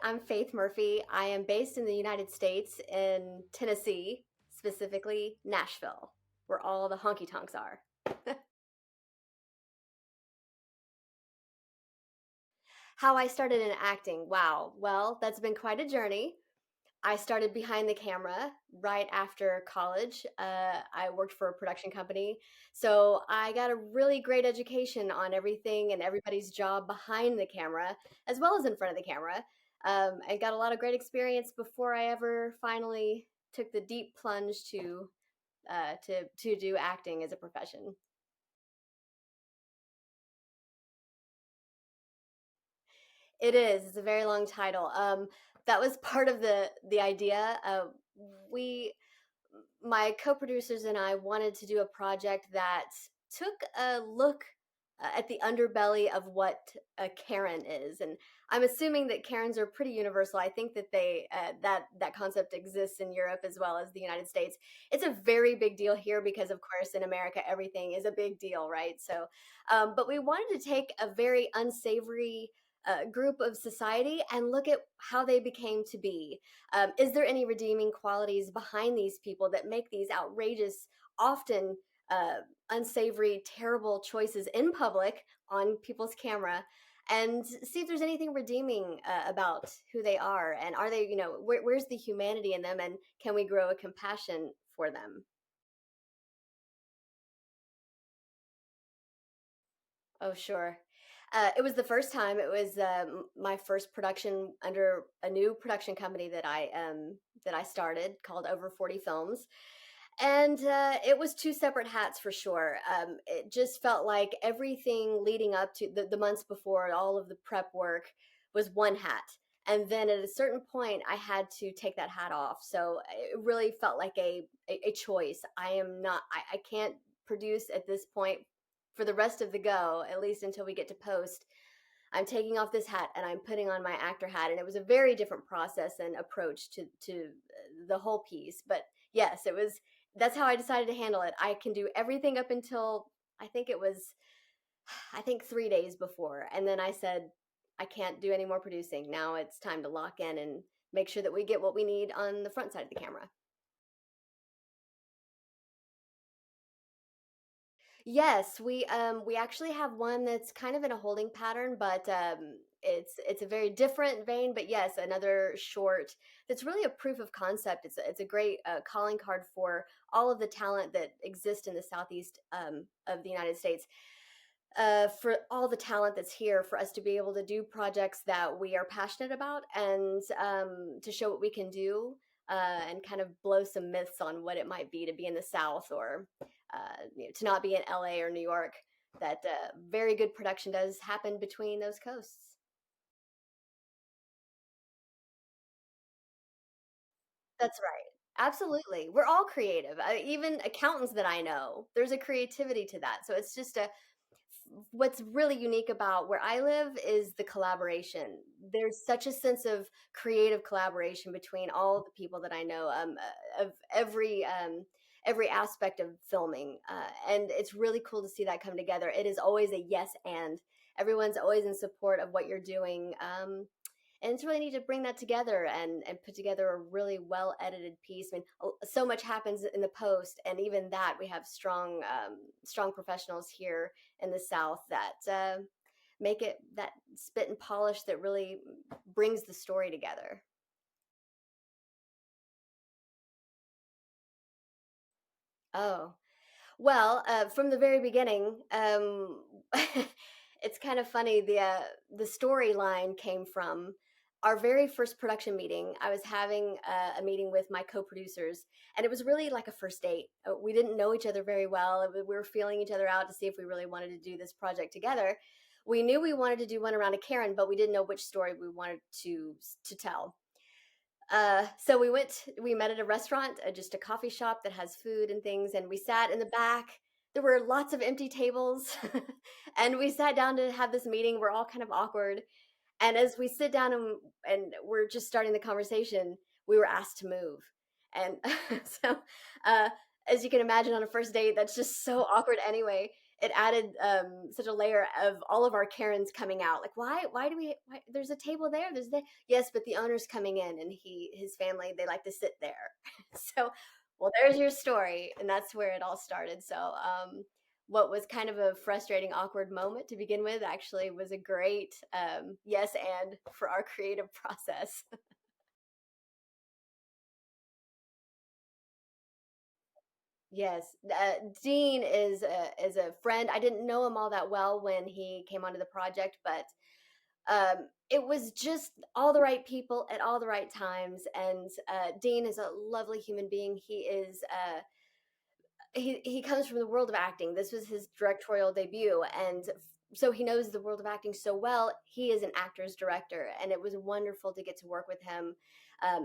I'm Faith Murphy. I am based in the United States in Tennessee, specifically Nashville, where all the honky tonks are. How I started in acting. Wow. Well, that's been quite a journey. I started behind the camera right after college. I worked for a production company. So I got a really great education on everything and everybody's job behind the camera, as well as in front of the camera. I got a lot of great experience before I ever finally took the deep plunge to do acting as a profession. It is. It's a very long title. That was part of the idea. We My co-producers and I wanted to do a project that took a look at the underbelly of what a Karen is, and I'm assuming that Karens are pretty universal. I think that that concept exists in Europe as well as the United States. It's a very big deal here because, of course, in America everything is a big deal, right? So, but we wanted to take a very unsavory group of society and look at how they became to be. Is there any redeeming qualities behind these people that make these outrageous, often uh, unsavory, terrible choices in public on people's camera? And see if there's anything redeeming about who they are, and are they, where's the humanity in them, and can we grow a compassion for them? Oh, sure. It was the first time. It was my first production under a new production company that I started called Over 40 Films, and it was two separate hats for sure. It just felt like everything leading up to the months before, all of the prep work was one hat. And then at a certain point, I had to take that hat off. So it really felt like a choice. I can't produce at this point for the rest of the go, at least until we get to post. I'm taking off this hat and I'm putting on my actor hat, and it was a very different process and approach to the whole piece. But yes, it was. That's how I decided to handle it. I can do everything up until I think it was, I think 3 days before, and then I said I can't do any more producing. Now it's time to lock in and make sure that we get what we need on the front side of the camera. Yes, we actually have one that's kind of in a holding pattern, but it's a very different vein. But yes, another short that's really a proof of concept. It's a great calling card for all of the talent that exists in the southeast of the United States. For all the talent that's here, for us to be able to do projects that we are passionate about, and to show what we can do, and kind of blow some myths on what it might be to be in the South, or to not be in LA or New York. That very good production does happen between those coasts. That's right. Absolutely. We're all creative. Even accountants that I know, there's a creativity to that. So it's just a what's really unique about where I live is the collaboration. There's such a sense of creative collaboration between all of the people that I know, of every aspect of filming, and it's really cool to see that come together. It is always a yes, and everyone's always in support of what you're doing. And it's really neat to bring that together and put together a really well edited piece. I mean, so much happens in the post, and even that we have strong professionals here in the South that make it that spit and polish that really brings the story together. Oh, well, from the very beginning, it's kind of funny. The storyline came from our very first production meeting. I was having a meeting with my co-producers, and it was really like a first date. We didn't know each other very well. We were feeling each other out to see if we really wanted to do this project together. We knew we wanted to do one around a Karen, but we didn't know which story we wanted to tell. So we met at a restaurant, just a coffee shop that has food and things, and we sat in the back. There were lots of empty tables, and we sat down to have this meeting. We're all kind of awkward, and as we sit down and we're just starting the conversation, we were asked to move, and so uh, as you can imagine, on a first date, that's just so awkward anyway. it added such a layer of all of our Karens coming out. Like, why do we? Why, there's a table there. There's the yes, but the owner's coming in, and his family they like to sit there. So, well, there's your story, and that's where it all started. So, what was kind of a frustrating, awkward moment to begin with actually was a great yes and for our creative process. Yes, Dean is a friend. I didn't know him all that well when he came onto the project, but it was just all the right people at all the right times. And Dean is a lovely human being. He comes from the world of acting. This was his directorial debut, and so he knows the world of acting so well. He is an actor's director, and it was wonderful to get to work with him.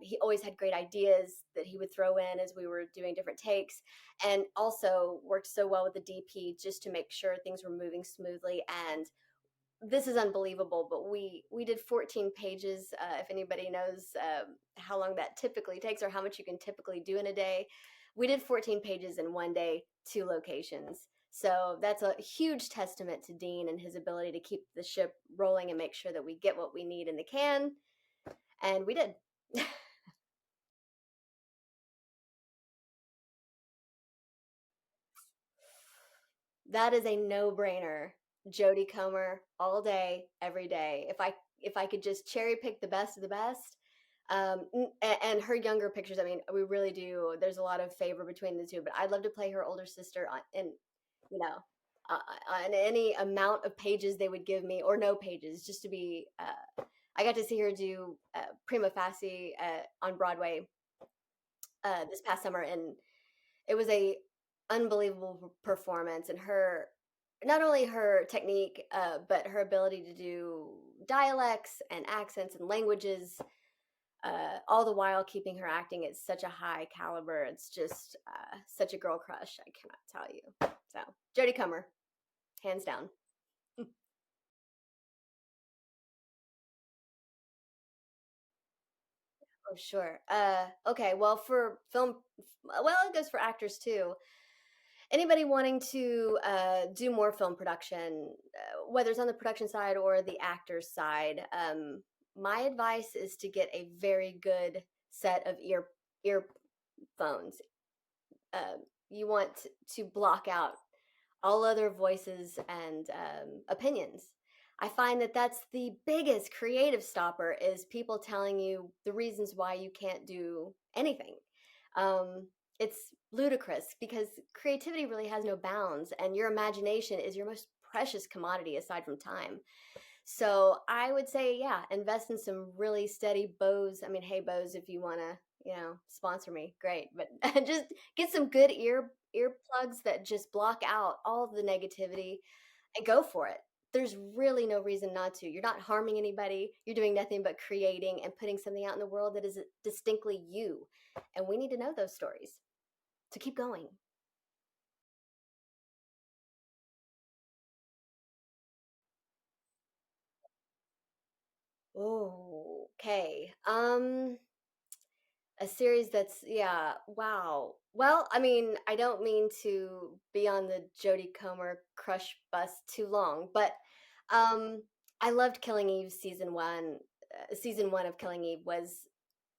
He always had great ideas that he would throw in as we were doing different takes, and also worked so well with the DP just to make sure things were moving smoothly. And this is unbelievable, but we did 14 pages. If anybody knows how long that typically takes or how much you can typically do in a day, we did 14 pages in one day, two locations. So that's a huge testament to Dean and his ability to keep the ship rolling and make sure that we get what we need in the can, and we did. That is a no-brainer. Jody Comer all day, every day. If I could just cherry pick the best of the best, and her younger pictures. I mean, we really do. There's a lot of favor between the two, but I'd love to play her older sister on, in you know, on any amount of pages they would give me, or no pages, just to be. I got to see her do Prima Facie on Broadway this past summer, and it was a unbelievable performance. And her, not only her technique, but her ability to do dialects and accents and languages, all the while keeping her acting at such a high caliber. It's just such a girl crush. I cannot tell you. So Jodie Comer, hands down. Oh, sure. Okay. Well, for film, well, it goes for actors too. Anybody wanting to do more film production, whether it's on the production side or the actor's side, my advice is to get a very good set of earphones. Uh, you want to block out all other voices and opinions. I find that that's the biggest creative stopper is people telling you the reasons why you can't do anything. Um, it's ludicrous because creativity really has no bounds, and your imagination is your most precious commodity aside from time. So I would say, yeah, invest in some really steady Bose. I mean, hey Bose, if you want to, sponsor me, great. But just get some good earplugs that just block out all the negativity and go for it. There's really no reason not to. You're not harming anybody. You're doing nothing but creating and putting something out in the world that is distinctly you. And we need to know those stories. So keep going. Oh, okay. A series that's, yeah, wow. Well, I mean, I don't mean to be on the Jodie Comer crush bus too long, but um I loved Killing Eve season 1. Season 1 of Killing Eve was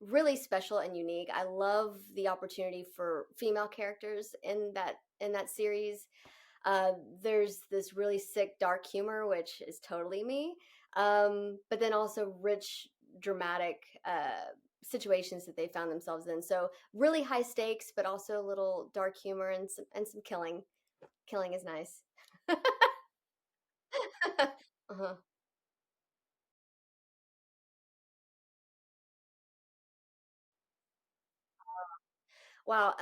really special and unique. I love the opportunity for female characters in that series. Uh, there's this really sick, dark humor, which is totally me. But then also rich, dramatic situations that they found themselves in. So really high stakes, but also a little dark humor and some killing. Killing is nice. Uh-huh. Wow,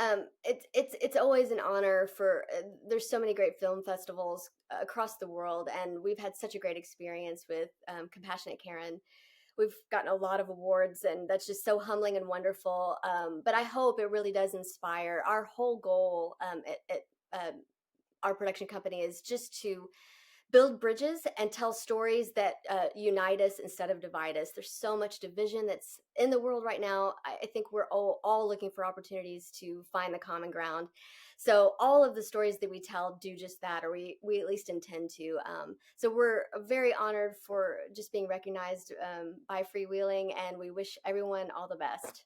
it's always an honor for. There's so many great film festivals across the world, and we've had such a great experience with Compassionate Karen. We've gotten a lot of awards, and that's just so humbling and wonderful. But I hope it really does inspire. Our whole goal at our production company is just to build bridges and tell stories that unite us instead of divide us. There's so much division that's in the world right now. I think we're all looking for opportunities to find the common ground. So all of the stories that we tell do just that, or we at least intend to. So we're very honored for just being recognized by Freewheeling, and we wish everyone all the best.